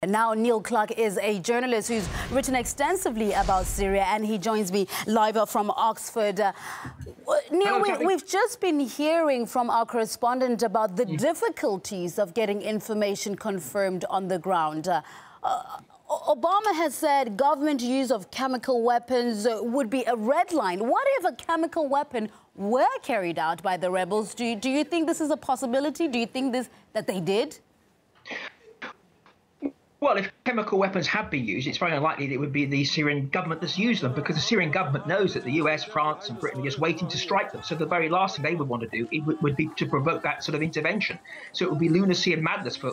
Now, Neil Clark is a journalist who's written extensively about Syria, and he joins me live from Oxford. Neil, we've just been hearing from our correspondent about the difficulties of getting information confirmed on the ground. Obama has said government use of chemical weapons would be a red line. What if a chemical weapon were carried out by the rebels? Do you think this is a possibility? Do you think that they did? Well, if chemical weapons have been used, it's very unlikely that it would be the Syrian government that's used them, because the Syrian government knows that the US, France and Britain are just waiting to strike them. So the very last thing they would want to do would be to provoke that sort of intervention. So it would be lunacy and madness for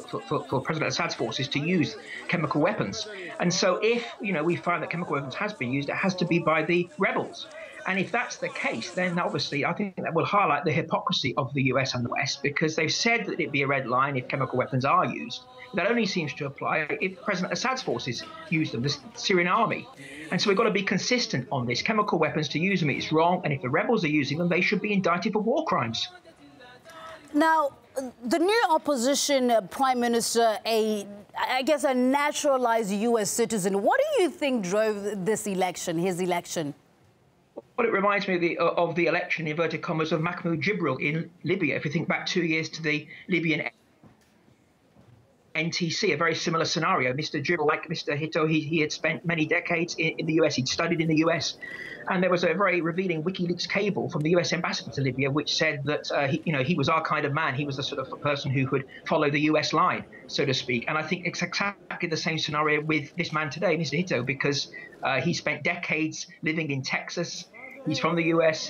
President Assad's forces to use chemical weapons. And so if, we find that chemical weapons has been used, it has to be by the rebels. And if that's the case, then obviously I think that will highlight the hypocrisy of the US and the West, because they've said that it'd be a red line if chemical weapons are used. That only seems to apply if President Assad's forces use them, the Syrian army. And so we've got to be consistent on this. Chemical weapons, to use them, it's wrong. And if the rebels are using them, they should be indicted for war crimes. Now, the new opposition prime minister, I guess a naturalized US citizen, what do you think drove this election, his election? Well, it reminds me of the election, inverted commas, of Mahmoud Jibril in Libya. If you think back 2 years to the Libyan NTC, a very similar scenario. Mr. Jibril, like Mr. Hito, he had spent many decades in the US. He'd studied in the US. And there was a very revealing WikiLeaks cable from the US ambassador to Libya, which said that he was our kind of man. He was the sort of person who could follow the US line, so to speak. And I think it's exactly the same scenario with this man today, Mr. Hito, because he spent decades living in Texas. He's from the US,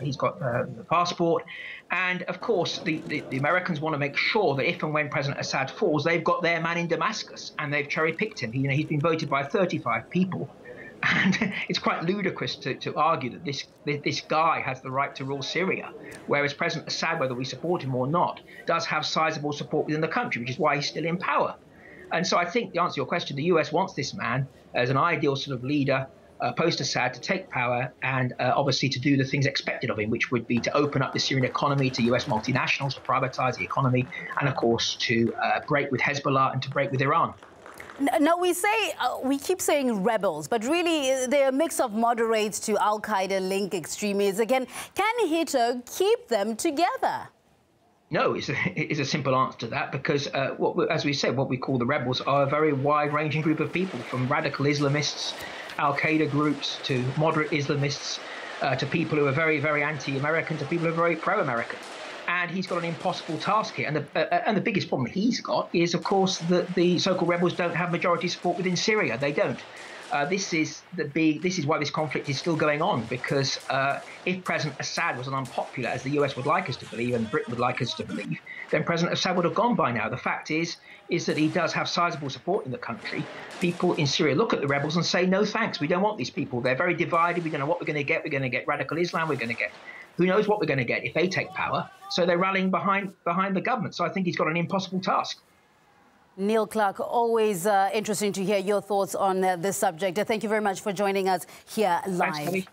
he's got a passport. And of course, the Americans want to make sure that if and when President Assad falls, they've got their man in Damascus and they've cherry-picked him. He's been voted by 35 people. And it's quite ludicrous to argue that this guy has the right to rule Syria, whereas President Assad, whether we support him or not, does have sizable support within the country, which is why he's still in power. And so I think, the answer to your question, the US wants this man as an ideal sort of leader, post-Assad, to take power and obviously to do the things expected of him, which would be to open up the Syrian economy to US multinationals, to privatize the economy, and of course to break with Hezbollah and to break with Iran. Now, we keep saying rebels, but really they're a mix of moderates to Al-Qaeda-linked extremists. Again, can Hito keep them together? No, it's a simple answer to that, because, as we said, what we call the rebels are a very wide-ranging group of people, from radical Islamists, Al-Qaeda groups, to moderate Islamists, to people who are very, very anti-American, to people who are very pro-American. And he's got an impossible task here. And the biggest problem he's got is, of course, that the so-called rebels don't have majority support within Syria. They don't. This is why this conflict is still going on, because if President Assad was unpopular, as the US would like us to believe and Britain would like us to believe, then President Assad would have gone by now. The fact is that he does have sizable support in the country. People in Syria look at the rebels and say, no thanks, we don't want these people. They're very divided. We don't know what we're going to get. We're going to get radical Islam. We're going to get who knows what we're going to get if they take power. So they're rallying behind the government. So I think he's got an impossible task. Neil Clark, always interesting to hear your thoughts on this subject. Thank you very much for joining us here live. Thanks,